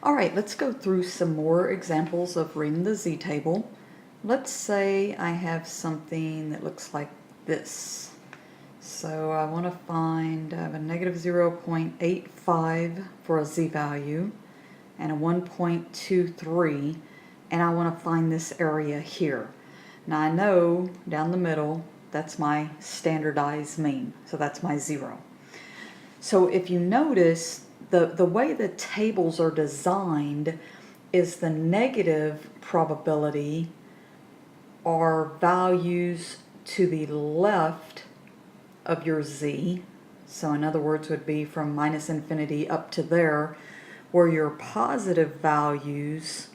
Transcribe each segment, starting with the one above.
All right, let's go through some more examples of reading the z-table. Let's say I have something that looks like this. So I want to find, I have a negative 0.85 for a z-value and a 1.23, and I want to find this area here. Now I know down the middle, that's my standardized mean, so that's my 0. So if you notice, the way the tables are designed is the negative probability are values to the left of your z. So in other words would be from minus infinity up to there, where your positive values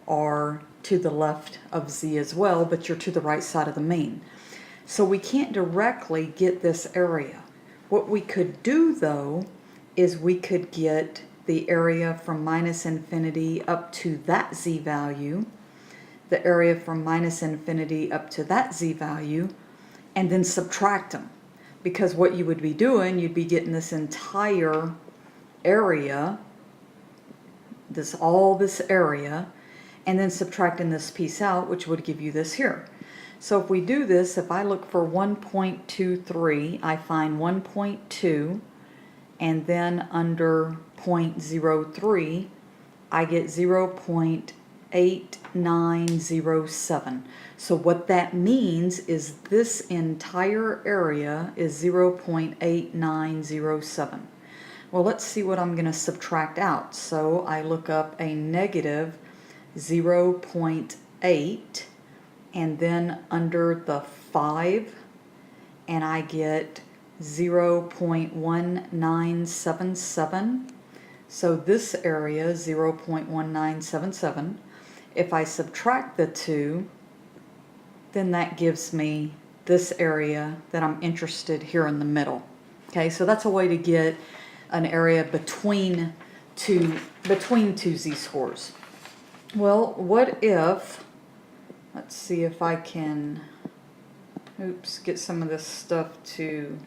are to the left of z as well, but you're to the right side of the mean. So we can't directly get this area. What we could do though is we could get the area from minus infinity up to that z value, the area from minus infinity up to that z value, and then subtract them. Because what you would be doing, you'd be getting this entire area, all this area, and then subtracting this piece out, which would give you this here. So if we do this, if I look for 1.23, I find 1.2, and then under 0.03, I get 0.8907. So what that means is this entire area is 0.8907. Well, let's see what I'm going to subtract out. So I look up a negative 0.8, and then under the 5, and I get 0.1977. So this area is 0.1977. If I subtract the two, then that gives me this area that I'm interested here in the middle. Okay, so that's a way to get an area between two z-scores. Well, what if, let's see if I can, get some of this stuff to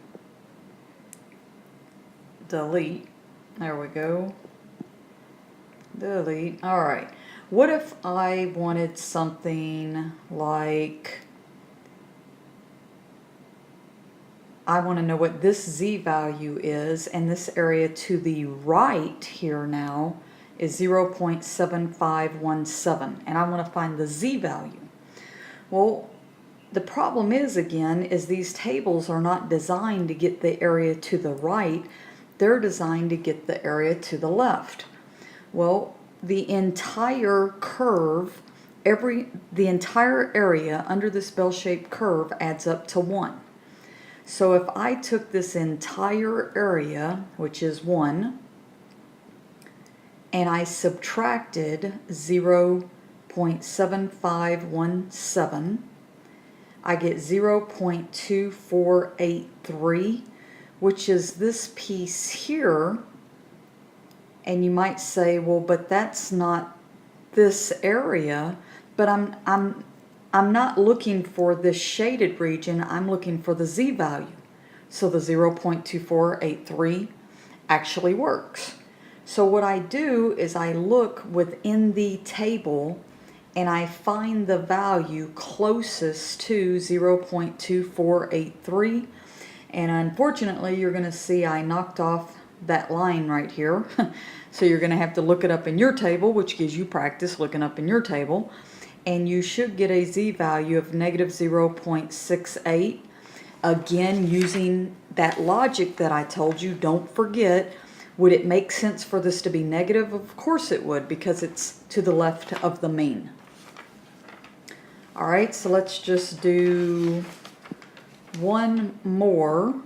delete. There we go. Delete. All right. What if I wanted something like, I want to know what this z value is, and this area to the right here now is 0.7517, and I want to find the z value. Well, the problem is, again, is these tables are not designed to get the area to the right. They're designed to get the area to the left. Well, the entire curve, the entire area under this bell-shaped curve adds up to 1. So if I took this entire area, which is 1, and I subtracted 0.7517, I get 0.2483, which is this piece here. And you might say, well, but that's not this area. But I'm not looking for this shaded region. I'm looking for the z value. So the 0.2483 actually works. So what I do is I look within the table and I find the value closest to 0.2483. And unfortunately, you're going to see I knocked off that line right here. So you're going to have to look it up in your table, which gives you practice looking up in your table. And you should get a z value of negative 0.68. Again, using that logic that I told you, don't forget, would it make sense for this to be negative? Of course it would, because it's to the left of the mean. All right, so let's just do one more.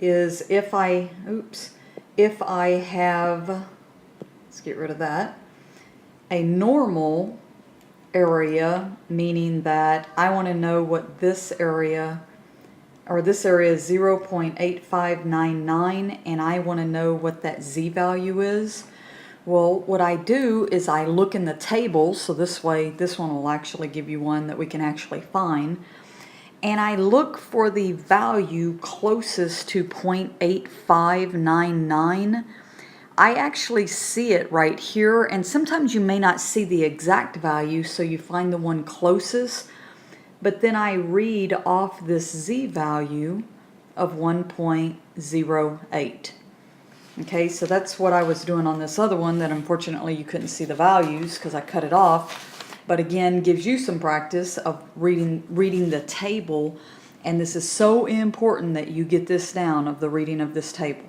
Is if I have, let's get rid of that, a normal area, meaning that I want to know what this area, or this area is 0.8599, and I want to know what that z value is. Well, what I do is I look in the table, so this way, this one will actually give you one that we can actually find. And I look for the value closest to 0.8599. I actually see it right here, and sometimes you may not see the exact value, so you find the one closest, but then I read off this Z value of 1.08. Okay, so that's what I was doing on this other one that unfortunately you couldn't see the values because I cut it off. But again, gives you some practice of reading the table, and this is so important that you get this down of the reading of this table.